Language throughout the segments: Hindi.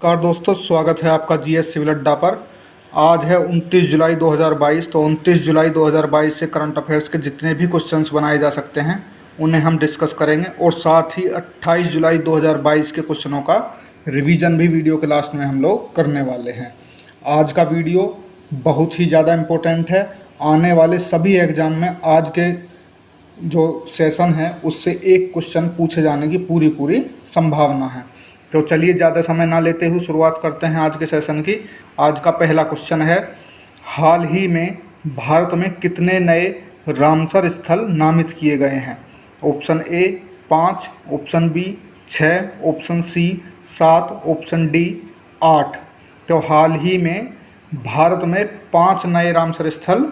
नमस्कार दोस्तों, स्वागत है आपका जीएस सिविल अड्डा पर। आज है 29 जुलाई 2022। तो 29 जुलाई 2022 से करंट अफेयर्स के जितने भी क्वेश्चंस बनाए जा सकते हैं उन्हें हम डिस्कस करेंगे, और साथ ही 28 जुलाई 2022 के क्वेश्चनों का रिवीजन भी वीडियो के लास्ट में हम लोग करने वाले हैं। आज का वीडियो बहुत ही ज़्यादा इम्पोर्टेंट है। आने वाले सभी एग्ज़ाम में आज के जो सेशन है उससे एक क्वेश्चन पूछे जाने की पूरी संभावना है। तो चलिए ज़्यादा समय ना लेते हुए शुरुआत करते हैं आज के सेशन की। आज का पहला क्वेश्चन है, हाल ही में भारत में कितने नए रामसर स्थल नामित किए गए हैं? Option A 5, option B 6, option C 7, option D 8। तो हाल ही में भारत में 5 नए रामसर स्थल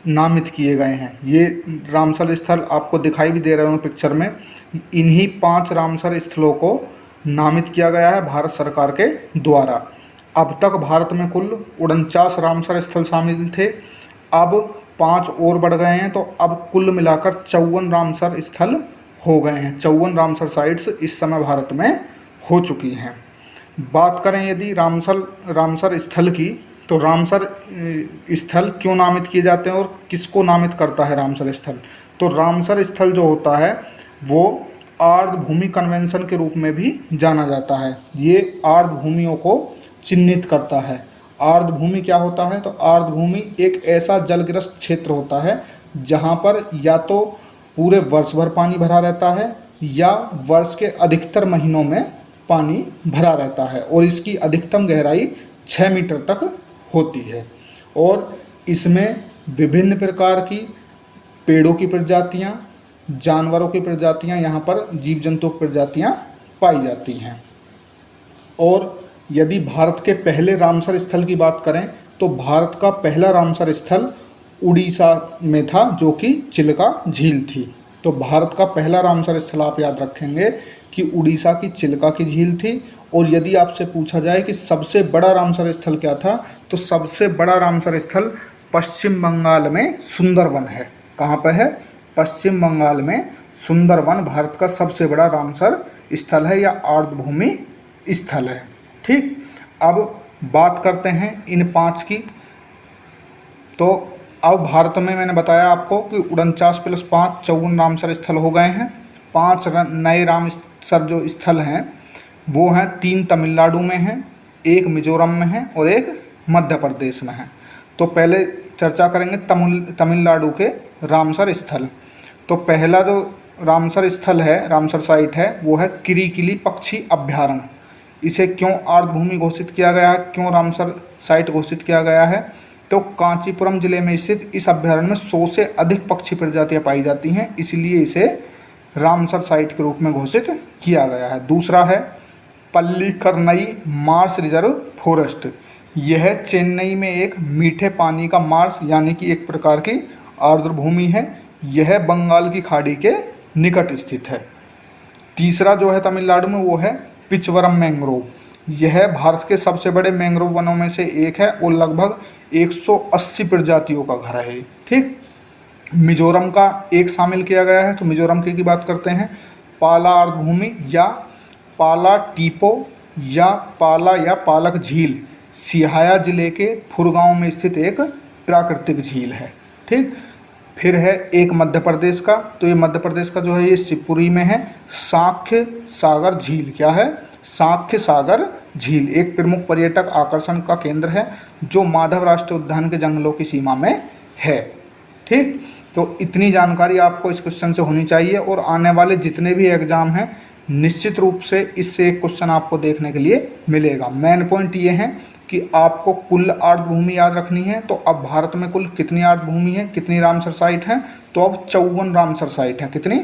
नामित किए गए हैं। ये रामसर स्थल आपको दिखाई भी दे रहे होंगे पिक्चर में। इन्हीं 5 रामसर स्थलों को नामित किया गया है भारत सरकार के द्वारा। अब तक भारत में कुल 49 रामसर स्थल शामिल थे, अब 5 और बढ़ गए हैं, तो अब कुल मिलाकर 54 रामसर स्थल हो गए हैं। 54 रामसर साइट्स इस समय भारत में हो चुकी हैं। बात करें यदि रामसर स्थल की, तो रामसर स्थल क्यों नामित किए जाते हैं और किसको नामित करता है रामसर स्थल? तो रामसर स्थल जो होता है वो आर्द्र भूमि कन्वेंशन के रूप में भी जाना जाता है। ये आर्द्र भूमियों को चिन्हित करता है। आर्द्र भूमि क्या होता है? तो आर्द्र भूमि एक ऐसा जलग्रस्त क्षेत्र होता है जहाँ पर या तो पूरे वर्ष भर पानी भरा रहता है या वर्ष के अधिकतर महीनों में पानी भरा रहता है, और इसकी अधिकतम गहराई 6 मीटर तक होती है। और इसमें विभिन्न प्रकार की पेड़ों की प्रजातियाँ, जानवरों की प्रजातियाँ, यहाँ पर जीव जंतु की प्रजातियाँ पाई जाती हैं। और यदि भारत के पहले रामसर स्थल की बात करें तो भारत का पहला रामसर स्थल उड़ीसा में था, जो कि चिल्का झील थी। तो भारत का पहला रामसर स्थल आप याद रखेंगे कि उड़ीसा की चिल्का की झील थी। और यदि आपसे पूछा जाए कि सबसे बड़ा रामसर स्थल क्या था, तो सबसे बड़ा रामसर स्थल पश्चिम बंगाल में सुंदरवन है। कहाँ पर है? पश्चिम बंगाल में सुंदरवन भारत का सबसे बड़ा रामसर स्थल है या आर्द्र भूमि स्थल है। ठीक, अब बात करते हैं इन 5 की। तो अब भारत में मैंने बताया आपको कि 49 + 5 54 रामसर स्थल हो गए हैं। 5 नए रामसर जो स्थल हैं वो हैं 3 तमिलनाडु में हैं, 1 मिजोरम में है और 1 मध्य प्रदेश में है। तो पहले चर्चा करेंगे तमिलनाडु के रामसर स्थल। तो पहला जो रामसर स्थल है, रामसर साइट है, वो है किरीकिली पक्षी अभ्यारण्य। इसे क्यों आर्द्र भूमि घोषित किया गया है, क्यों रामसर साइट घोषित किया गया है? तो कांचीपुरम जिले में स्थित इस अभ्यारण्य में 100 से अधिक पक्षी प्रजातियां पाई जाती हैं, इसलिए इसे रामसर साइट के रूप में घोषित किया गया है। दूसरा है पल्लीकरनई मार्श रिजर्व फॉरेस्ट। यह चेन्नई में एक मीठे पानी का मार्श यानी कि एक प्रकार की आर्द्र भूमि है। यह बंगाल की खाड़ी के निकट स्थित है। तीसरा जो है तमिलनाडु में वो है पिचवरम मैंग्रोव। यह भारत के सबसे बड़े मैंग्रोव वनों में से एक है और लगभग 180 प्रजातियों का घर है। ठीक, मिजोरम का एक शामिल किया गया है। तो मिजोरम की बात करते हैं, पाला आर्द्र भूमि या पाला टीपो या पालक झील सिहाया जिले के फुरगांव में स्थित एक प्राकृतिक झील है। ठीक, फिर है एक मध्य प्रदेश का। तो ये मध्य प्रदेश का जो है ये शिवपुरी में है, सांख्य सागर झील। क्या है? सांख्य सागर झील एक प्रमुख पर्यटक आकर्षण का केंद्र है जो माधव राष्ट्रीय उद्यान के जंगलों की सीमा में है। ठीक, तो इतनी जानकारी आपको इस क्वेश्चन से होनी चाहिए, और आने वाले जितने भी एग्जाम हैं निश्चित रूप से इससे एक क्वेश्चन आपको देखने के लिए मिलेगा। मेन पॉइंट ये है कि आपको कुल आर्द्र भूमि याद रखनी है। तो अब भारत में कुल कितनी आर्द्र भूमि है, कितनी रामसर साइट है? तो अब 54 रामसर साइट है। कितनी?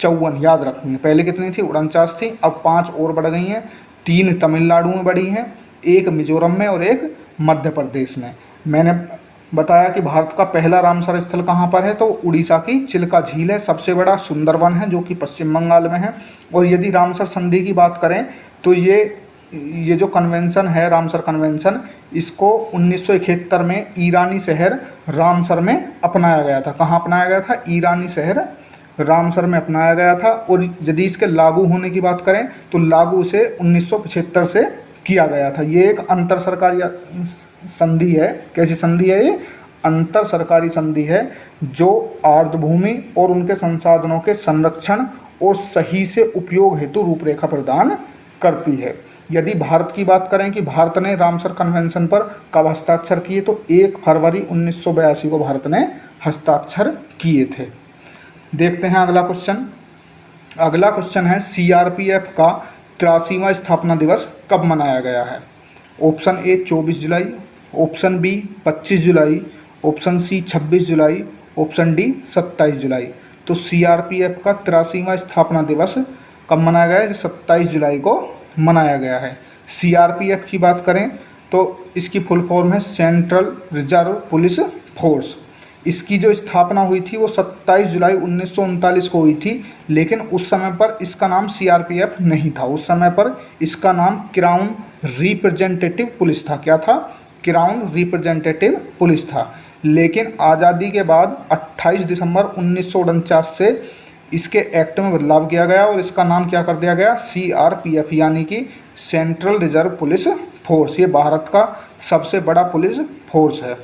54 याद रखनी है। पहले कितनी थी? 49 थी, अब 5 और बढ़ गई हैं। 3 तमिलनाडु में बढ़ी हैं, 1 मिजोरम में और 1 मध्य प्रदेश में। मैंने बताया कि भारत का पहला रामसर स्थल कहाँ पर है, तो उड़ीसा की चिल्का झील है। सबसे बड़ा सुंदरवन है जो कि पश्चिम बंगाल में है। और यदि रामसर संधि की बात करें तो ये जो कन्वेंशन है रामसर कन्वेंशन, इसको 1971 में ईरानी शहर रामसर में अपनाया गया था। कहाँ अपनाया गया था? ईरानी शहर रामसर में अपनाया गया था। और यदि इसके लागू होने की बात करें तो लागू इसे 1975 से किया गया था। ये एक अंतर सरकारी संधि है। कैसी संधि है ये? अंतर सरकारी संधि है जो आर्द्रभूमि और उनके संसाधनों के संरक्षण और सही से उपयोग हेतु रूपरेखा प्रदान करती है। यदि भारत की बात करें कि भारत ने रामसर कन्वेंशन पर कब हस्ताक्षर किए, तो 1 फरवरी 1982 को भारत ने हस्ताक्षर किए थे। देखते हैं अगला क्वेश्चन। अगला क्वेश्चन है सीआरपीएफ का 83वां स्थापना दिवस कब मनाया गया है? ऑप्शन ए 24 जुलाई, ऑप्शन बी 25 जुलाई, ऑप्शन सी 26 जुलाई, ऑप्शन डी 27 जुलाई। तो सीआरपीएफ का 83वां स्थापना दिवस कब मनाया गया है? 27 जुलाई को मनाया गया है। सीआरपीएफ की बात करें तो इसकी फुल फॉर्म है सेंट्रल रिजर्व पुलिस फोर्स। इसकी जो स्थापना हुई थी वो 27 जुलाई 1939 को हुई थी, लेकिन उस समय पर इसका नाम सीआरपीएफ नहीं था। उस समय पर इसका नाम क्राउन रिप्रेजेंटेटिव पुलिस था। क्या था? क्राउन रिप्रेजेंटेटिव पुलिस था। लेकिन आज़ादी के बाद 28 दिसंबर 1949 से इसके एक्ट में बदलाव किया गया और इसका नाम क्या कर दिया गया? सीआरपीएफ, यानी कि सेंट्रल रिजर्व पुलिस फोर्स। ये भारत का सबसे बड़ा पुलिस फोर्स है।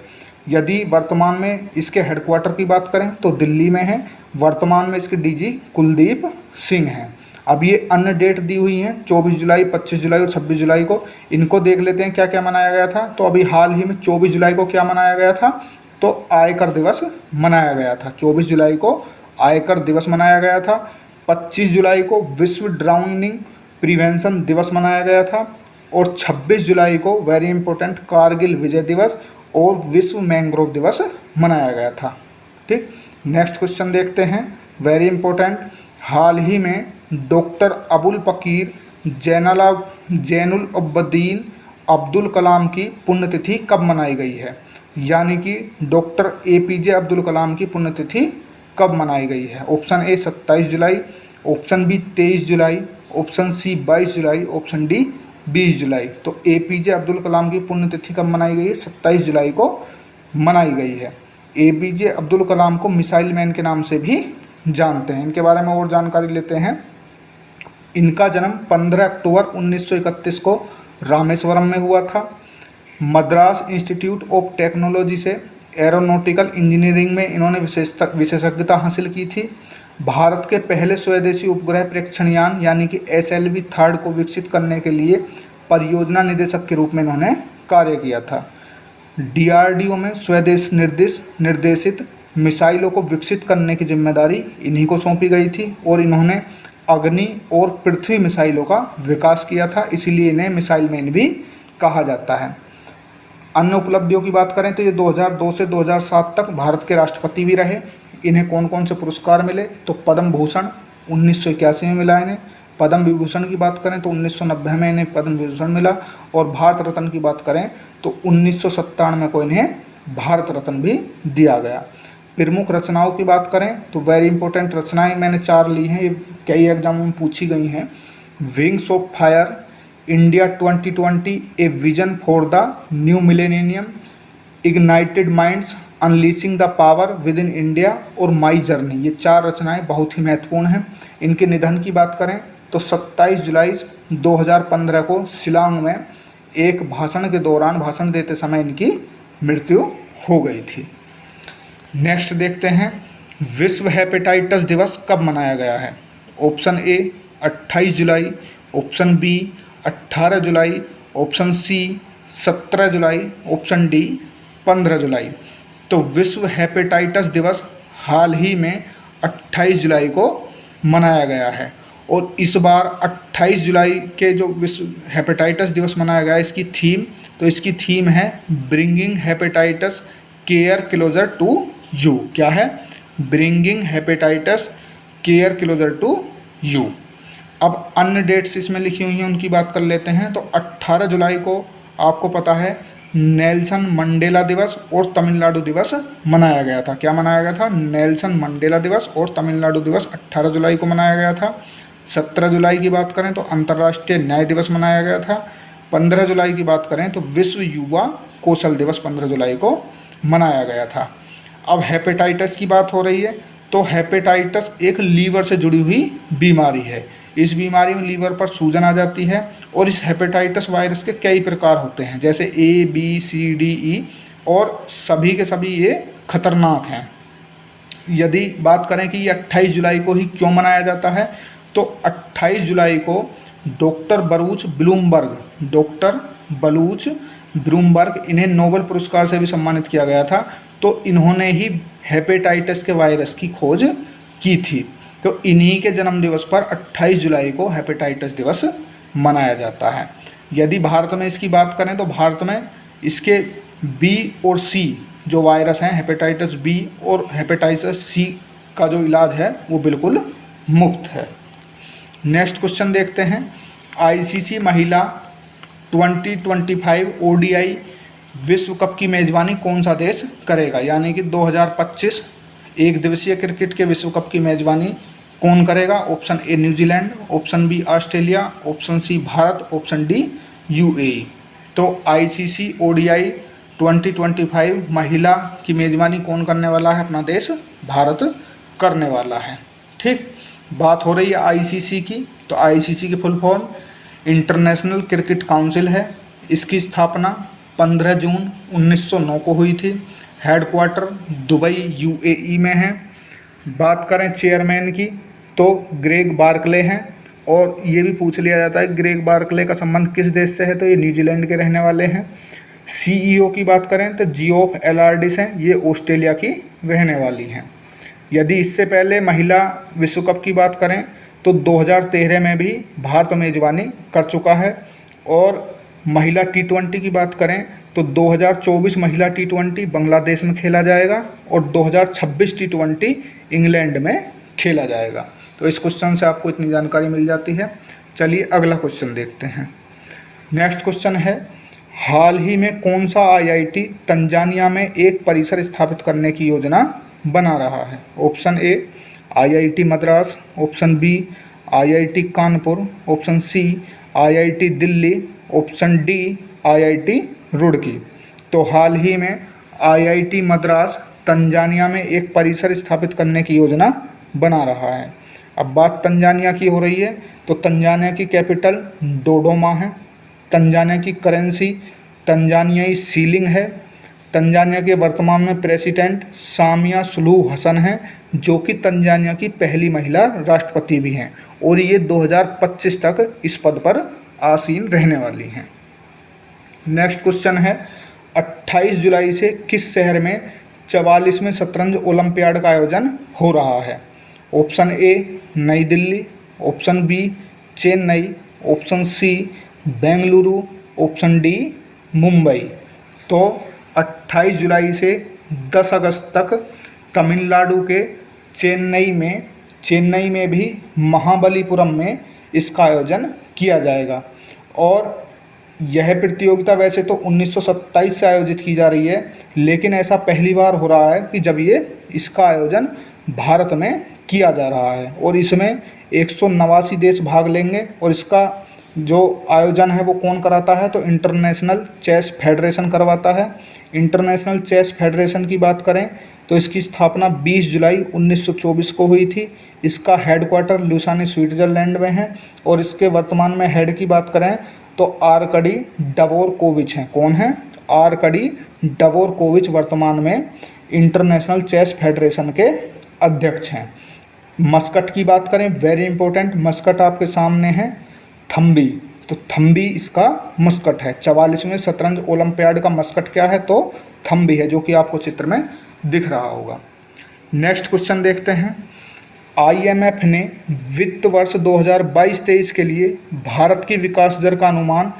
यदि वर्तमान में इसके हेडक्वार्टर की बात करें तो दिल्ली में है। वर्तमान में इसके डीजी कुलदीप सिंह हैं। अब ये अन्य डेट दी हुई हैं 24 जुलाई, 25 जुलाई और 26 जुलाई को। इनको देख लेते हैं क्या क्या मनाया गया था। तो अभी हाल ही में 24 जुलाई को क्या मनाया गया था? तो आयकर दिवस मनाया गया था। 24 जुलाई को आयकर दिवस मनाया गया था। 25 जुलाई को विश्व ड्राउनिंग प्रिवेंशन दिवस मनाया गया था। और 26 जुलाई को वेरी इंपॉर्टेंट कारगिल विजय दिवस और विश्व मैंग्रोव दिवस मनाया गया था। ठीक, नेक्स्ट क्वेश्चन देखते हैं, वेरी इंपॉर्टेंट। हाल ही में डॉक्टर अबुल पकीर जैनुल अब्दीन अब्दुल कलाम की पुण्यतिथि कब मनाई गई है? यानी कि डॉक्टर एपीजे अब्दुल कलाम की पुण्यतिथि कब मनाई गई है? ऑप्शन ए 27 जुलाई, ऑप्शन बी 23 जुलाई, ऑप्शन सी 22 जुलाई, ऑप्शन डी 20 जुलाई। तो एपीजे अब्दुल कलाम की पुण्यतिथि कब मनाई गई है? 27 जुलाई को मनाई गई है। एपीजे अब्दुल कलाम को मिसाइल मैन के नाम से भी जानते हैं। इनके बारे में और जानकारी लेते हैं। इनका जन्म 15 अक्टूबर 1931 को रामेश्वरम में हुआ था। मद्रास इंस्टीट्यूट ऑफ टेक्नोलॉजी से एरोनॉटिकल इंजीनियरिंग में इन्होंने विशेषज्ञता हासिल की थी। भारत के पहले स्वदेशी उपग्रह प्रेक्षण यान यानी कि SLV 3 को विकसित करने के लिए परियोजना निदेशक के रूप में इन्होंने कार्य किया था। DRDO में स्वदेश निर्देशित मिसाइलों को विकसित करने की जिम्मेदारी इन्हीं को सौंपी गई थी और इन्होंने अग्नि और पृथ्वी मिसाइलों का विकास किया था, इसीलिए इन्हें मिसाइल मैन भी कहा जाता है। अन्य उपलब्धियों की बात करें तो ये 2002 से 2007 तक भारत के राष्ट्रपति भी रहे। इन्हें कौन कौन से पुरस्कार मिले? तो पद्म भूषण 1981 में मिला इन्हें। पद्म विभूषण की बात करें तो 1990 में इन्हें पद्म विभूषण मिला। और भारत रत्न की बात करें तो 1997 को इन्हें भारत रत्न भी दिया गया। प्रमुख रचनाओं की बात करें तो वेरी इंपॉर्टेंट रचनाएं मैंने 4 ली हैं, ये कई एग्जामों में पूछी गई हैं। Wings of fire, India 2020 a vision for the new millennium, ignited minds, unleashing the power with in India और माई जर्नी। ये 4 रचनाएं बहुत ही महत्वपूर्ण हैं। इनके निधन की बात करें तो 27 जुलाई 2015 को शिलांग में एक भाषण के दौरान भाषण देते समय इनकी मृत्यु हो गई थी। नेक्स्ट देखते हैं, विश्व हेपेटाइटिस दिवस कब मनाया गया है? ऑप्शन ए 28 जुलाई, ऑप्शन बी 18 जुलाई, ऑप्शन सी 17 जुलाई, ऑप्शन डी 15 जुलाई। तो विश्व हेपेटाइटिस दिवस हाल ही में 28 जुलाई को मनाया गया है और इस बार 28 जुलाई के जो विश्व हेपेटाइटिस दिवस मनाया गया है इसकी थीम है bringing hepatitis care closer to you. क्या है? Bringing hepatitis care closer to you. अब अन्य डेट्स इसमें लिखी हुई हैं, उनकी बात कर लेते हैं। तो 18 जुलाई को आपको पता है नेल्सन मंडेला दिवस और तमिलनाडु दिवस मनाया गया था। क्या मनाया गया था? नेल्सन मंडेला दिवस और तमिलनाडु दिवस 18 जुलाई को मनाया गया था। 17 जुलाई की बात करें तो अंतर्राष्ट्रीय न्याय दिवस मनाया गया था। 15 जुलाई की बात करें तो विश्व युवा कौशल दिवस 15 जुलाई को मनाया गया था। अब हेपेटाइटिस की बात हो रही है तो हेपेटाइटिस एक लीवर से जुड़ी हुई बीमारी है। इस बीमारी में लीवर पर सूजन आ जाती है और इस हेपेटाइटिस वायरस के कई प्रकार होते हैं, जैसे A B C D E, और सभी के सभी ये खतरनाक हैं। यदि बात करें कि ये 28 जुलाई को ही क्यों मनाया जाता है, तो 28 जुलाई को डॉक्टर बलूच ब्लूमबर्ग, इन्हें नोबेल पुरस्कार से भी सम्मानित किया गया था। तो इन्होंने ही हेपेटाइटिस के वायरस की खोज की थी। तो इन्हीं के जन्म दिवस पर 28 जुलाई को हेपेटाइटिस दिवस मनाया जाता है। यदि भारत में इसकी बात करें तो भारत में इसके बी और सी जो वायरस हैं, हेपेटाइटिस बी और हेपेटाइटिस सी का जो इलाज है वो बिल्कुल मुफ्त है। नेक्स्ट क्वेश्चन देखते हैं। आईसीसी महिला 2025 ओडीआई विश्व कप की मेज़बानी कौन सा देश करेगा, यानी कि 2025 एक दिवसीय क्रिकेट के विश्व कप की मेज़बानी कौन करेगा? Option A New Zealand, option B Australia, option C Bharat, option D UAE. तो आईसीसी ओडीआई 2025 महिला की मेज़बानी कौन करने वाला है? अपना देश भारत करने वाला है। ठीक, बात हो रही है आईसीसी की, तो आईसीसी की full form international cricket council है। इसकी स्थापना 15 जून 1909 को हुई थी। हेडक्वार्टर दुबई यूएई में है। बात करें चेयरमैन की तो ग्रेग बार्कले हैं, और ये भी पूछ लिया जाता है ग्रेग बार्कले का संबंध किस देश से है, तो ये न्यूजीलैंड के रहने वाले हैं। सीईओ की बात करें तो जियोफ एलार्डिस हैं, ये ऑस्ट्रेलिया की रहने वाली हैं। यदि इससे पहले महिला विश्व कप की बात करें तो 2013 में भी भारत मेजबानी कर चुका है। और महिला T20 की बात करें तो 2024 महिला T20 बांग्लादेश में खेला जाएगा और 2026 T20 इंग्लैंड में खेला जाएगा। तो इस क्वेश्चन से आपको इतनी जानकारी मिल जाती है। चलिए अगला क्वेश्चन देखते हैं। नेक्स्ट क्वेश्चन है, हाल ही में कौन सा आईआईटी तंजानिया में एक परिसर स्थापित करने की योजना बना रहा है? Option A IIT Madras, option B IIT Kanpur, option C IIT Delhi, option D IIT Roorkee. तो हाल ही में आईआईटी मद्रास तंजानिया में एक परिसर स्थापित करने की योजना बना रहा है। अब बात तंजानिया की हो रही है तो तंजानिया की कैपिटल डोडोमा है। तंजानिया की करेंसी तंजानियाई सीलिंग है। तंजानिया के वर्तमान में प्रेसिडेंट सामिया सुलूहु हसन हैं, जो कि तंजानिया की पहली महिला राष्ट्रपति भी हैं, और ये 2025 तक इस पद पर आसीन रहने वाली हैं। नेक्स्ट क्वेश्चन है, 28 जुलाई से किस शहर में 44वें शतरंज ओलंपियाड का आयोजन हो रहा है? Option A New Delhi, option B Chennai, option C Bengaluru, option D Mumbai. तो 28 जुलाई से 10 अगस्त तक तमिलनाडु के चेन्नई में भी महाबलीपुरम में इसका आयोजन किया जाएगा। और यह प्रतियोगिता वैसे तो 1927 से आयोजित की जा रही है, लेकिन ऐसा पहली बार हो रहा है कि जब इसका आयोजन भारत में किया जा रहा है, और इसमें 189 देश भाग लेंगे। और इसका जो आयोजन है वो कौन कराता है? तो इंटरनेशनल चेस फेडरेशन करवाता है। इंटरनेशनल चेस फेडरेशन की बात करें तो इसकी स्थापना 20 जुलाई 1924 को हुई थी। इसका हेडक्वार्टर लुसाने स्विट्जरलैंड में है, और इसके वर्तमान में हेड की बात करें तो आर्कडी डवोरकोविच हैं। कौन है? आर्कडी डवोरकोविच वर्तमान में इंटरनेशनल चेस फेडरेशन के अध्यक्ष हैं। मस्कट की बात करें, वेरी इंपॉर्टेंट, मस्कट आपके सामने है थम्बी। तो थम्बी इसका मस्कट है। 44वें शतरंज ओलंपियाड का मस्कट क्या है? तो थम्बी है, जो कि आपको चित्र में दिख रहा होगा। नेक्स्ट क्वेश्चन देखते हैं। आईएमएफ ने वित्त वर्ष 2022-23 के लिए भारत की विकास दर का अनुमान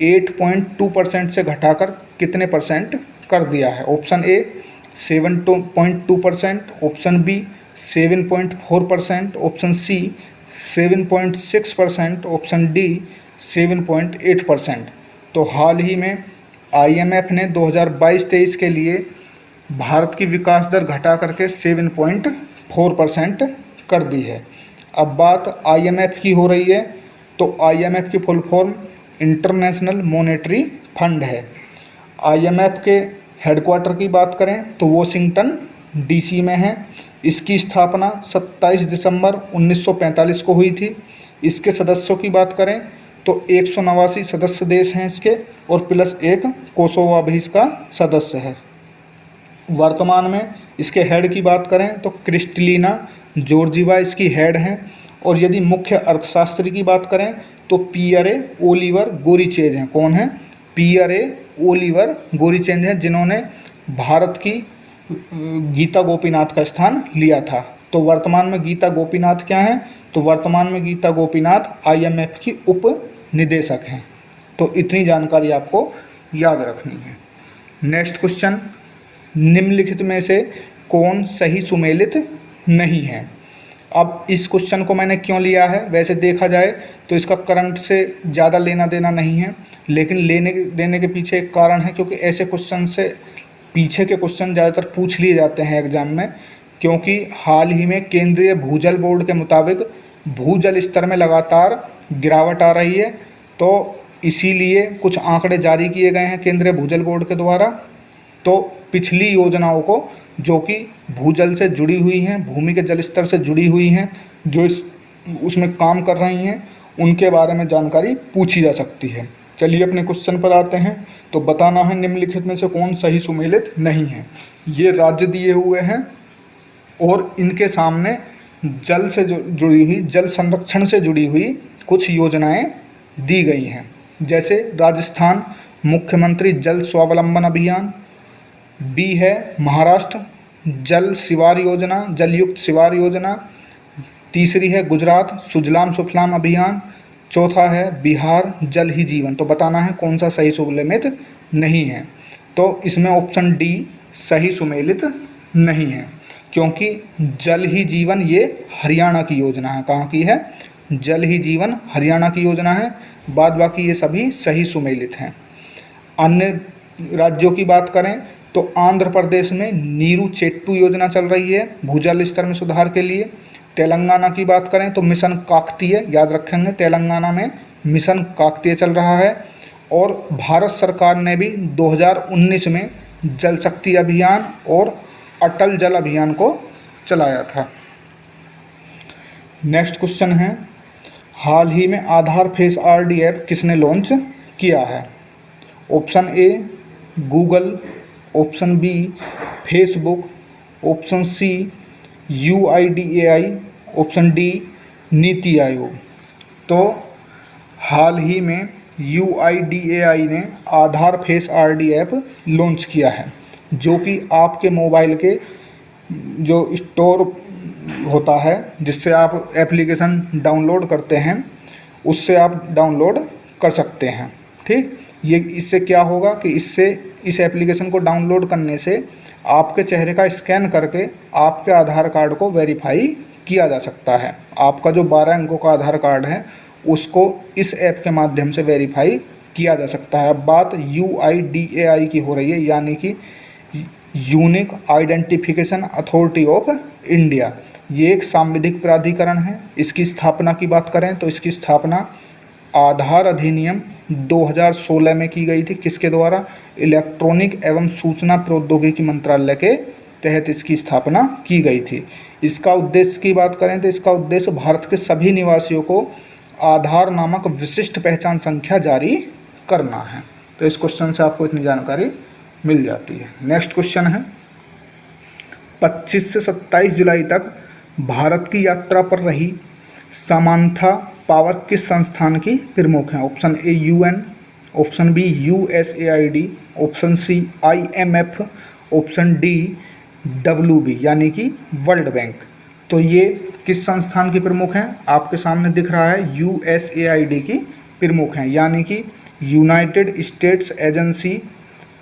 8.2% से घटाकर कितने परसेंट कर दिया है? Option A 7.2%, option B 7.4%, option C 7.6%, option D 7.8%। तो हाल ही में आईएमएफ ने 2022-23 के लिए भारत की विकास दर घटा करके 7.4% कर दी है। अब बात आईएमएफ की हो रही है तो आईएमएफ की full form international monetary fund है। आईएमएफ के हेडक्वार्टर की बात करें तो वॉशिंगटन डीसी में है। इसकी स्थापना 27 दिसंबर 1945 को हुई थी। इसके सदस्यों की बात करें तो 189 सदस्य देश हैं इसके, और प्लस एक कोसोवो भी इसका सदस्य है। वर्तमान में इसके हेड की बात करें तो क्रिस्टलिना जॉर्जीवा इसकी हेड हैं। और यदि मुख्य अर्थशास्त्री की बात करें तो पियरे ओलिवर गोरीचेज हैं। कौन है? पियरे ओलिवर गोरीचेज हैं, जिन्होंने भारत की गीता गोपीनाथ का स्थान लिया था। तो वर्तमान में गीता गोपीनाथ क्या हैं? तो वर्तमान में गीता गोपीनाथ IMF की उप निदेशक हैं। तो इतनी जानकारी आपको याद रखनी है। नेक्स्ट क्वेश्चन, निम्नलिखित में से कौन सही सुमेलित नहीं है? अब इस क्वेश्चन को मैंने क्यों लिया है, वैसे देखा जाए तो इसका करंट से ज़्यादा लेना देना नहीं है, लेकिन लेने देने के पीछे एक कारण है, क्योंकि ऐसे क्वेश्चन से पीछे के क्वेश्चन ज़्यादातर पूछ लिए जाते हैं एग्जाम में। क्योंकि हाल ही में केंद्रीय भूजल बोर्ड के मुताबिक भूजल स्तर में लगातार गिरावट आ रही है, तो इसीलिए कुछ आंकड़े जारी किए गए हैं केंद्रीय भूजल बोर्ड के द्वारा। तो पिछली योजनाओं को जो कि भूजल से जुड़ी हुई हैं, भूमि के जल स्तर से जुड़ी हुई हैं, जो उसमें काम कर रही हैं, उनके बारे में जानकारी पूछी जा सकती है। चलिए अपने क्वेश्चन पर आते हैं। तो बताना है निम्नलिखित में से कौन सही सुमेलित नहीं है। ये राज्य दिए हुए हैं और इनके सामने जल से जुड़ी हुई, जल संरक्षण से जुड़ी हुई कुछ योजनाएं दी गई हैं। जैसे राजस्थान मुख्यमंत्री जल स्वावलंबन अभियान, बी है महाराष्ट्र जल शिवार योजना, जलयुक्त शिवार योजना, तीसरी है गुजरात सुजलाम सुफलाम अभियान, चौथा है बिहार जल ही जीवन। तो बताना है कौन सा सही सुमेलित नहीं है। तो इसमें ऑप्शन डी सही सुमेलित नहीं है, क्योंकि जल ही जीवन ये हरियाणा की योजना है। कहाँ की है? जल ही जीवन हरियाणा की योजना है। बाद बाकी ये सभी सही सुमेलित हैं। अन्य राज्यों की बात करें तो आंध्र प्रदेश में नीरू चेट्टू योजना चल रही है भूजल स्तर में सुधार के लिए। तेलंगाना की बात करें तो मिशन काकतीय, याद रखेंगे तेलंगाना में मिशन काकतीय चल रहा है। और भारत सरकार ने भी 2019 में जल शक्ति अभियान और अटल जल अभियान को चलाया था। नेक्स्ट क्वेश्चन है, हाल ही में आधार फेस ID ऐप किसने लॉन्च किया है? Option A Google, option B Facebook, option C UIDAI, option D NITI Aayog. तो हाल ही में UIDAI ने Aadhaar face ID app launch किया है, जो कि आपके मोबाइल के जो स्टोर होता है जिससे आप एप्लीकेशन डाउनलोड करते हैं, उससे आप डाउनलोड कर सकते हैं। ठीक, ये इससे क्या होगा कि इससे इस एप्लीकेशन को डाउनलोड करने से आपके चेहरे का स्कैन करके आपके आधार कार्ड को वेरीफाई किया जा सकता है। आपका जो 12 अंकों का आधार कार्ड है उसको इस ऐप के माध्यम से वेरीफाई किया जा सकता है। अब बात UIDAI की हो रही है, यानी कि unique identification authority of India. ये एक सांविधिक प्राधिकरण है। इसकी स्थापना की बात करें तो इसकी स्थापना आधार अधिनियम 2016 में की गई थी। किसके द्वारा? इलेक्ट्रॉनिक एवं सूचना प्रौद्योगिकी मंत्रालय के तहत इसकी स्थापना की गई थी। इसका उद्देश्य की बात करें तो इसका उद्देश्य भारत के सभी निवासियों को आधार नामक विशिष्ट पहचान संख्या जारी करना है। तो इस क्वेश्चन से आपको इतनी जानकारी मिल जाती है। नेक्स्ट क्वेश्चन है, 25 से 27 जुलाई तक भारत की यात्रा पर रही समांथा पावर किस संस्थान की प्रमुख हैं? Option A UN, option B USAID, option C IMF, option D WB यानी कि वर्ल्ड बैंक। तो ये किस संस्थान की प्रमुख हैं? आपके सामने दिख रहा है USAID की प्रमुख हैं, यानी कि यूनाइटेड स्टेट्स एजेंसी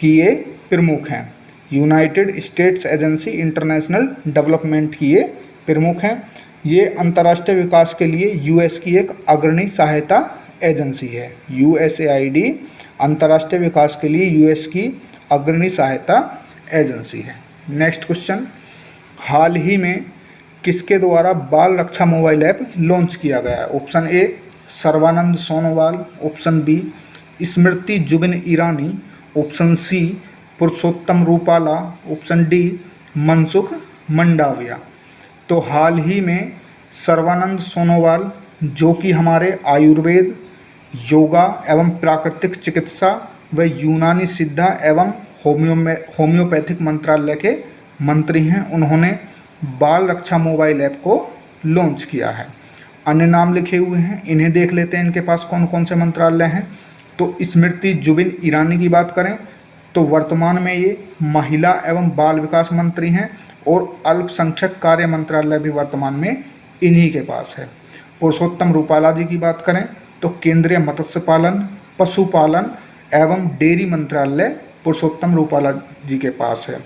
की ये प्रमुख हैं। United states agency international development की ये प्रमुख हैं। ये अंतर्राष्ट्रीय विकास के लिए US की एक अग्रणी सहायता एजेंसी है। USAID अंतर्राष्ट्रीय विकास के लिए US की अग्रणी सहायता एजेंसी है। नेक्स्ट क्वेश्चन, हाल ही में किसके द्वारा बाल रक्षा मोबाइल ऐप लॉन्च किया गया है? Option A Sarbananda Sonowal, option B Smriti Zubin Irani, option C Purushottam Rupala, option D Mansukh Mandaviya. तो हाल ही में सर्वानंद सोनोवाल, जो कि हमारे आयुर्वेद, योगा एवं प्राकृतिक चिकित्सा व यूनानी सिद्धा एवं होम्योपैथिक मंत्रालय के मंत्री हैं, उन्होंने बाल रक्षा मोबाइल ऐप को लॉन्च किया है। अन्य नाम लिखे हुए हैं, इन्हें देख लेते हैं इनके पास कौन कौन से मंत्रालय हैं। तो स्मृति जुबिन ईरानी की बात करें तो वर्तमान में ये महिला एवं बाल विकास मंत्री हैं, और अल्पसंख्यक कार्य मंत्रालय भी वर्तमान में इन्हीं के पास है। पुरुषोत्तम रूपाला जी की बात करें तो केंद्रीय मत्स्य पालन, पशुपालन एवं डेयरी मंत्रालय पुरुषोत्तम रूपाला जी के पास है।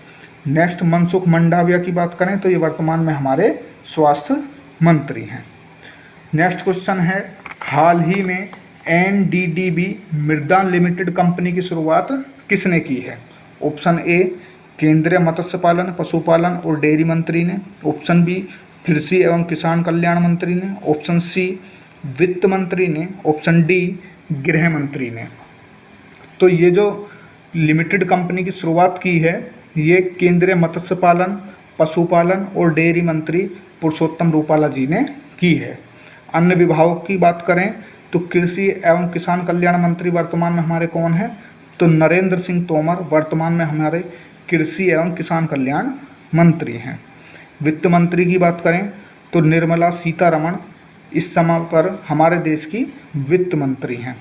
नेक्स्ट मनसुख मंडाविया की बात करें तो ये वर्तमान में हमारे स्वास्थ्य मंत्री हैं। नेक्स्ट क्वेश्चन है, हाल ही में NDDB मृदा लिमिटेड कंपनी की शुरुआत किसने की है? ऑप्शन ए केंद्रीय मत्स्य पालन, पशुपालन और डेयरी मंत्री ने, ऑप्शन बी कृषि एवं किसान कल्याण मंत्री ने, ऑप्शन सी वित्त मंत्री ने, ऑप्शन डी गृह मंत्री ने। तो ये जो लिमिटेड कंपनी की शुरुआत की है ये केंद्रीय मत्स्य पालन, पशुपालन और डेयरी मंत्री पुरुषोत्तम रूपाला जी ने की है। अन्य विभागों की बात करें तो कृषि एवं किसान कल्याण मंत्री वर्तमान में हमारे कौन है? तो नरेंद्र सिंह तोमर वर्तमान में हमारे कृषि एवं किसान कल्याण मंत्री हैं। वित्त मंत्री की बात करें तो निर्मला सीतारमण इस समय पर हमारे देश की वित्त मंत्री हैं,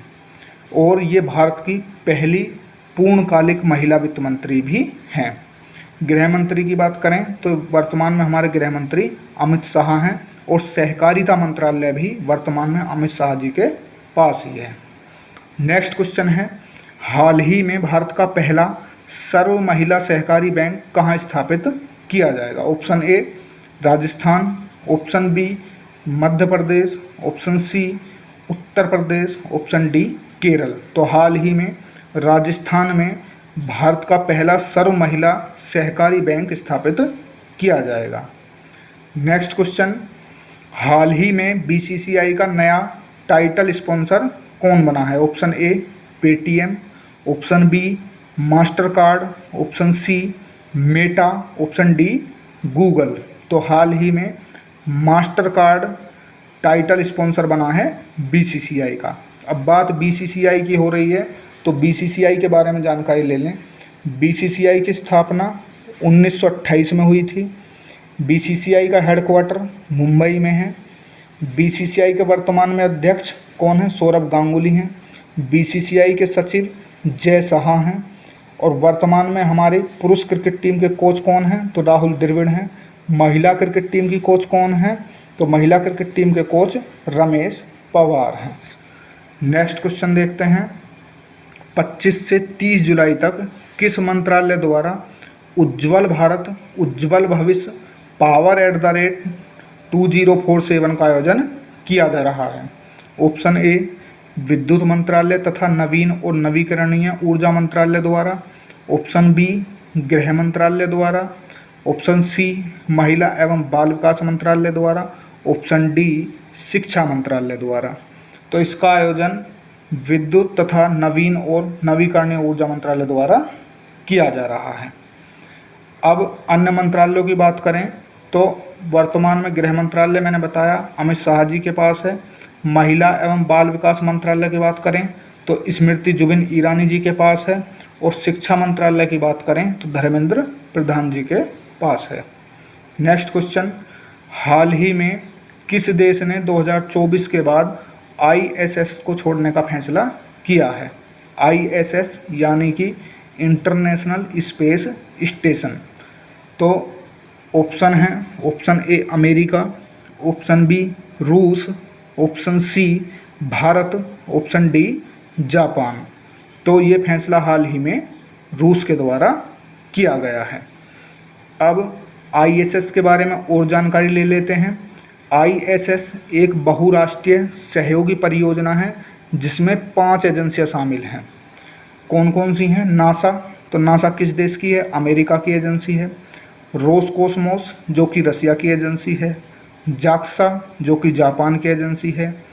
और ये भारत की पहली पूर्णकालिक महिला वित्त मंत्री भी हैं। गृह मंत्री की बात करें तो वर्तमान में हमारे गृह मंत्री अमित शाह हैं, और सहकारिता मंत्रालय भी वर्तमान में अमित शाह जी के पास ही है। नेक्स्ट क्वेश्चन है, हाल ही में भारत का पहला सर्व महिला सहकारी बैंक कहाँ स्थापित किया जाएगा? Option A Rajasthan, option B Madhya Pradesh, option C Uttar Pradesh, option D Kerala. तो हाल ही में राजस्थान में भारत का पहला सर्व महिला सहकारी बैंक स्थापित किया जाएगा। नेक्स्ट क्वेश्चन, हाल ही में BCCI का नया टाइटल स्पॉन्सर कौन बना है? Option A Paytm, option B Mastercard, option C Meta, option D Google. तो हाल ही में मास्टर कार्ड टाइटल स्पॉन्सर बना है BCCI का। अब बात BCCI की हो रही है तो BCCI के बारे में जानकारी ले लें। BCCI की स्थापना 1928 में हुई थी। BCCI का हेडक्वार्टर मुंबई में है। BCCI के वर्तमान में अध्यक्ष कौन है? सौरभ गांगुली हैं। BCCI के सचिव जय शाह हैं, और वर्तमान में हमारी पुरुष क्रिकेट टीम के कोच कौन हैं? तो राहुल द्रविड़ हैं। महिला क्रिकेट टीम की कोच कौन है? तो महिला क्रिकेट टीम के कोच रमेश पवार हैं। नेक्स्ट क्वेश्चन देखते हैं, 25 से 30 जुलाई तक किस मंत्रालय द्वारा उज्ज्वल भारत उज्ज्वल भविष्य power@2047 का आयोजन किया जा रहा है? ऑप्शन ए विद्युत मंत्रालय तथा नवीन और नवीकरणीय ऊर्जा मंत्रालय द्वारा, ऑप्शन बी गृह मंत्रालय द्वारा, ऑप्शन सी महिला एवं बाल विकास मंत्रालय द्वारा, ऑप्शन डी शिक्षा मंत्रालय द्वारा। तो इसका आयोजन विद्युत तथा नवीन और नवीकरणीय ऊर्जा मंत्रालय द्वारा किया जा रहा है। अब अन्य मंत्रालयों की बात करें तो वर्तमान में गृह मंत्रालय मैंने बताया अमित शाह जी के पास है। महिला एवं बाल विकास मंत्रालय की बात करें तो स्मृति जुबिन ईरानी जी के पास है, और शिक्षा मंत्रालय की बात करें तो धर्मेंद्र प्रधान जी के पास है। नेक्स्ट क्वेश्चन, हाल ही में किस देश ने 2024 के बाद ISS को छोड़ने का फैसला किया है? ISS यानी कि इंटरनेशनल स्पेस स्टेशन। तो ऑप्शन है, option A America, option B रूस, option C Bharat, option D Japan. तो ये फैसला हाल ही में रूस के द्वारा किया गया है। अब ISS के बारे में और जानकारी ले लेते हैं। ISS एक बहुराष्ट्रीय सहयोगी परियोजना है जिसमें 5 एजेंसियां शामिल हैं। कौन कौन सी हैं? नासा, तो नासा किस देश की है? अमेरिका की एजेंसी है। रोसकोसमोस जो कि रसिया की एजेंसी है। जाक्सा जो कि जापान की एजेंसी है।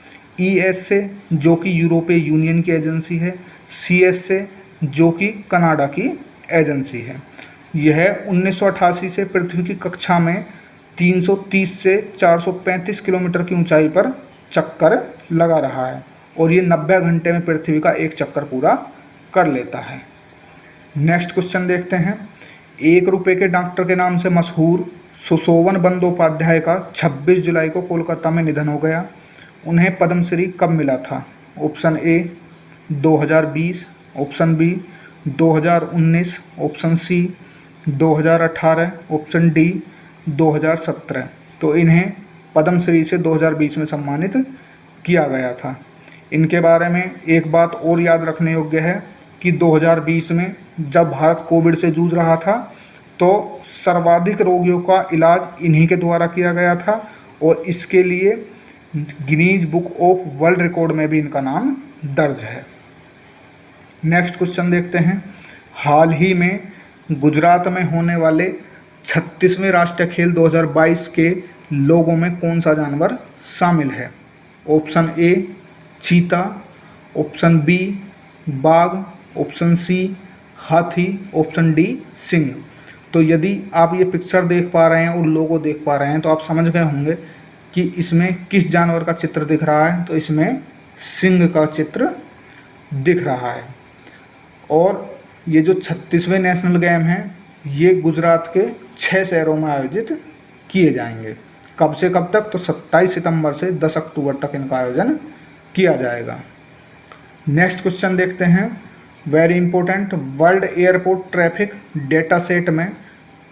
ESA जो कि यूरोपीय यूनियन की एजेंसी है। CSA जो कि कनाडा की एजेंसी है। यह 1988 से पृथ्वी की कक्षा में 330 से 435 किलोमीटर की ऊंचाई पर चक्कर लगा रहा है और ये 90 घंटे में पृथ्वी का एक चक्कर पूरा कर लेता है। नेक्स्ट क्वेश्चन देखते हैं। 1 रुपये के डॉक्टर के नाम से मशहूर सुशोभन बंदोपाध्याय का 26 जुलाई को कोलकाता में निधन हो गया। उन्हें पद्मश्री कब मिला था? Option A 2020, option B 2019, option C 2018, option D 2017। तो इन्हें पद्मश्री से 2020 में सम्मानित किया गया था। इनके बारे में एक बात और याद रखने योग्य है कि 2020 में जब भारत कोविड से जूझ रहा था तो सर्वाधिक रोगियों का इलाज इन्हीं के द्वारा किया गया था और इसके लिए Guinness book of world record में भी इनका नाम दर्ज है। नेक्स्ट क्वेश्चन देखते हैं। हाल ही में गुजरात में होने वाले 36वें राष्ट्रीय खेल 2022 के लोगों में कौन सा जानवर शामिल है? ऑप्शन ए चीता, ऑप्शन बी बाघ, ऑप्शन सी हाथी, ऑप्शन डी सिंह। तो यदि आप ये पिक्चर देख पा रहे हैं और लोगो देख पा रहे हैं तो आप समझ गए होंगे कि इसमें किस जानवर का चित्र दिख रहा है। तो इसमें सिंह का चित्र दिख रहा है। और ये जो 36वें नेशनल गेम हैं ये गुजरात के 6 शहरों में आयोजित किए जाएंगे। कब से कब तक? तो 27 सितंबर से 10 अक्टूबर तक इनका आयोजन किया जाएगा। नेक्स्ट क्वेश्चन देखते हैं। Very important, world airport traffic data set में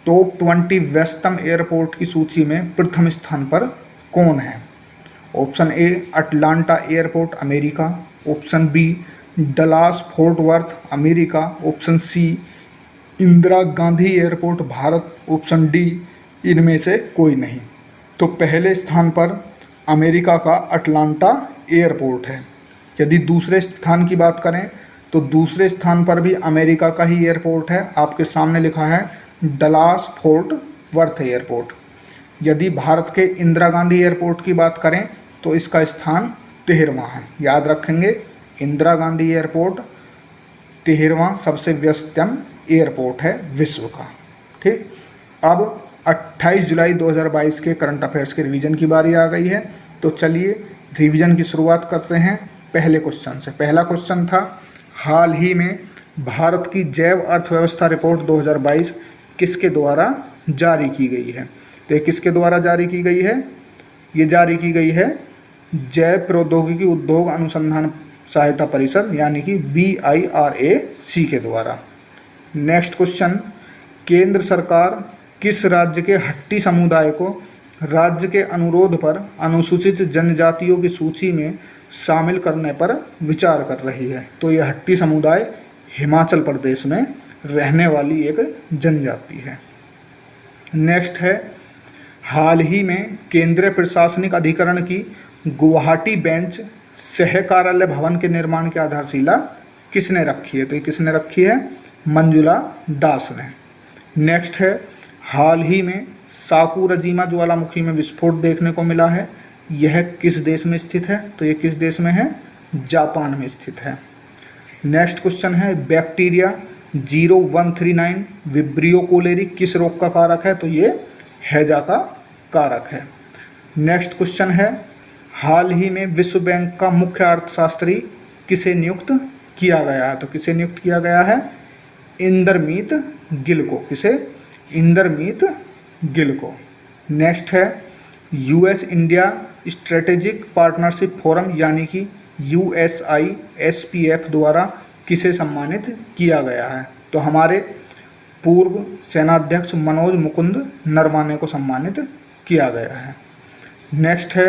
टॉप 20 व्यस्तम एयरपोर्ट की सूची में प्रथम स्थान पर कौन है? Option A Atlanta airport America, option B Dallas Fort Worth America, option C Indira Gandhi airport Bharat, option D इनमें से कोई नहीं। तो पहले स्थान पर अमेरिका का अटलांटा एयरपोर्ट है। यदि दूसरे स्थान की बात करें तो दूसरे स्थान पर भी अमेरिका का ही एयरपोर्ट है। आपके सामने लिखा है डलास फोर्ट वर्थ एयरपोर्ट। यदि भारत के इंदिरा गांधी एयरपोर्ट की बात करें तो इसका स्थान 13वां है। याद रखेंगे, इंदिरा गांधी एयरपोर्ट 13वां सबसे व्यस्तम एयरपोर्ट है विश्व का। ठीक, अब 28 जुलाई 2022 के करंट अफेयर्स के रिवीजन की बारी आ गई है। तो चलिए रिवीजन की शुरुआत करते हैं पहले क्वेश्चन से। पहला क्वेश्चन था, हाल ही में भारत की जैव अर्थव्यवस्था रिपोर्ट 2022 किसके द्वारा जारी की गई है? तो ये किसके द्वारा जारी की गई है? ये जारी की गई है जैव प्रौद्योगिकी उद्योग अनुसंधान सहायता परिषद यानी कि BIRAC के द्वारा। नेक्स्ट क्वेश्चन, केंद्र सरकार किस राज्य के हट्टी समुदाय को राज्य के अनुरोध पर अनुसूचित जनजातियों की सूची में शामिल करने पर विचार कर रही है? तो यह हट्टी समुदाय हिमाचल प्रदेश में रहने वाली एक जनजाति है। नेक्स्ट है, हाल ही में केंद्रीय प्रशासनिक अधिकरण की गुवाहाटी बेंच सह कार्यालय भवन के निर्माण की आधारशिला किसने रखी है? तो ये किसने रखी है? मंजुला दास ने। नेक्स्ट है, हाल ही में साकुराजिमा ज्वालामुखी में विस्फोट देखने को मिला है। यह किस देश में स्थित है? तो ये किस देश में है? जापान में स्थित है। नेक्स्ट क्वेश्चन है, बैक्टीरिया 0139 विब्रियो कोलेरी किस रोग का कारक है? तो ये हैजा का कारक है। नेक्स्ट क्वेश्चन है, हाल ही में विश्व बैंक का मुख्य अर्थशास्त्री किसे नियुक्त किया गया है? तो किसे नियुक्त किया गया है? इंदरमीत गिल को। किसे? इंदरमीत गिल को। नेक्स्ट है, US India strategic partnership forum यानी कि USISPF द्वारा किसे सम्मानित किया गया है? तो हमारे पूर्व सेनाध्यक्ष मनोज मुकुंद नरवाने को सम्मानित किया गया है। नेक्स्ट है,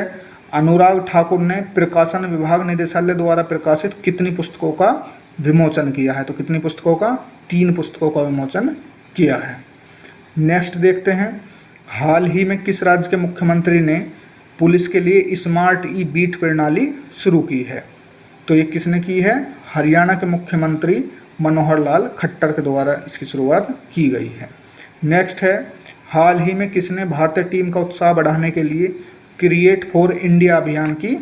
अनुराग ठाकुर ने प्रकाशन विभाग निदेशालय द्वारा प्रकाशित कितनी पुस्तकों का विमोचन किया है? तो कितनी पुस्तकों का? 3 पुस्तकों का विमोचन किया है। नेक्स्ट देखते हैं, हाल ही में किस राज्य के मुख्यमंत्री ने पुलिस के लिए स्मार्ट ई-बीट प्रणाली शुरू की है? तो ये किसने की है? हरियाणा के मुख्यमंत्री मनोहर लाल खट्टर के द्वारा इसकी शुरुआत की गई है। नेक्स्ट है, हाल ही में किसने भारतीय टीम का उत्साह बढ़ाने के लिए क्रिएट फॉर इंडिया अभियान की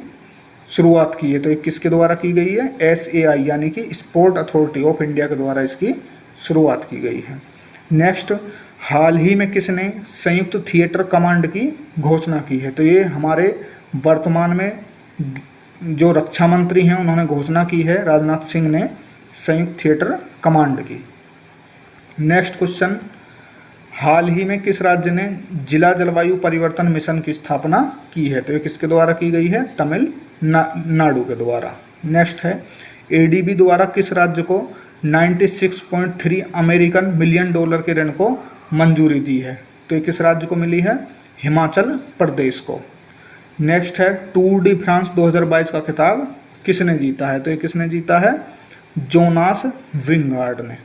शुरुआत की है? तो ये किसके द्वारा की गई है? SAI यानी कि स्पोर्ट अथॉरिटी ऑफ इंडिया के द्वारा इसकी शुरुआत की गई है। नेक्स्ट, हाल ही में किसने संयुक्त थिएटर कमांड की घोषणा की है? तो ये हमारे वर्तमान में जो रक्षा मंत्री हैं उन्होंने घोषणा की है, राजनाथ सिंह ने संयुक्त थिएटर कमांड की। नेक्स्ट क्वेश्चन, हाल ही में किस राज्य ने जिला जलवायु परिवर्तन मिशन की स्थापना की है? तो ये किसके द्वारा की गई है? तमिलनाडु के द्वारा। नेक्स्ट है, एडीबी द्वारा किस राज्य को 96.3 अमेरिकन मिलियन डॉलर के ऋण को मंजूरी दी है? तो ये किस राज्य को मिली है? हिमाचल प्रदेश को। नेक्स्ट है, टूर डी फ्रांस 2022 का खिताब किसने जीता है? तो ये किसने जीता है? जोनास विंगार्ड ने।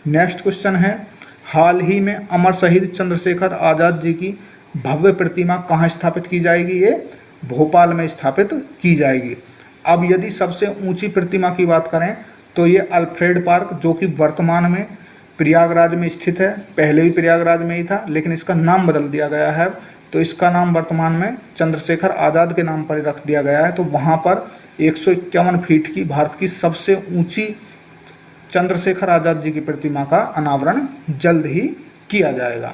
नेक्स्ट क्वेश्चन है, हाल ही में अमर शहीद चंद्रशेखर आज़ाद जी की भव्य प्रतिमा कहाँ स्थापित की जाएगी? ये भोपाल में स्थापित की जाएगी। अब यदि सबसे ऊंची प्रतिमा की बात करें तो ये अल्फ्रेड पार्क, जो कि वर्तमान में प्रयागराज में स्थित है, पहले भी प्रयागराज में ही था लेकिन इसका नाम बदल दिया गया है, तो इसका नाम वर्तमान में चंद्रशेखर आज़ाद के नाम पर ही रख दिया गया है। तो वहाँ पर 151 फीट की भारत की सबसे ऊंची चंद्रशेखर आज़ाद जी की प्रतिमा का अनावरण जल्द ही किया जाएगा।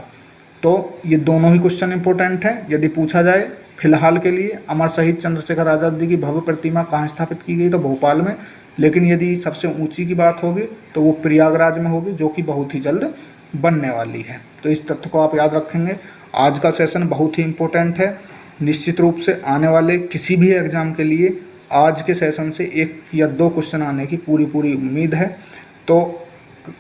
तो ये दोनों ही क्वेश्चन इंपॉर्टेंट हैं। यदि पूछा जाए फिलहाल के लिए अमर शहीद चंद्रशेखर आज़ाद जी की भव्य प्रतिमा कहाँ स्थापित की गई? तो भोपाल में। लेकिन यदि सबसे ऊंची की बात होगी तो वो प्रयागराज में होगी, जो कि बहुत ही जल्द बनने वाली है। तो इस तथ्य को आप याद रखेंगे। आज का सेशन बहुत ही इम्पोर्टेंट है। निश्चित रूप से आने वाले किसी भी एग्ज़ाम के लिए आज के सेशन से 1 या 2 क्वेश्चन आने की पूरी उम्मीद है। तो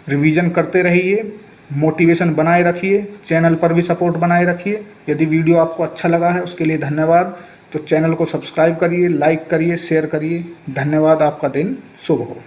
रिवीजन करते रहिए, मोटिवेशन बनाए रखिए, चैनल पर भी सपोर्ट बनाए रखिए। यदि वीडियो आपको अच्छा लगा है उसके लिए धन्यवाद। तो चैनल को सब्सक्राइब करिए, लाइक करिए, शेयर करिए। धन्यवाद। आपका दिन शुभ हो।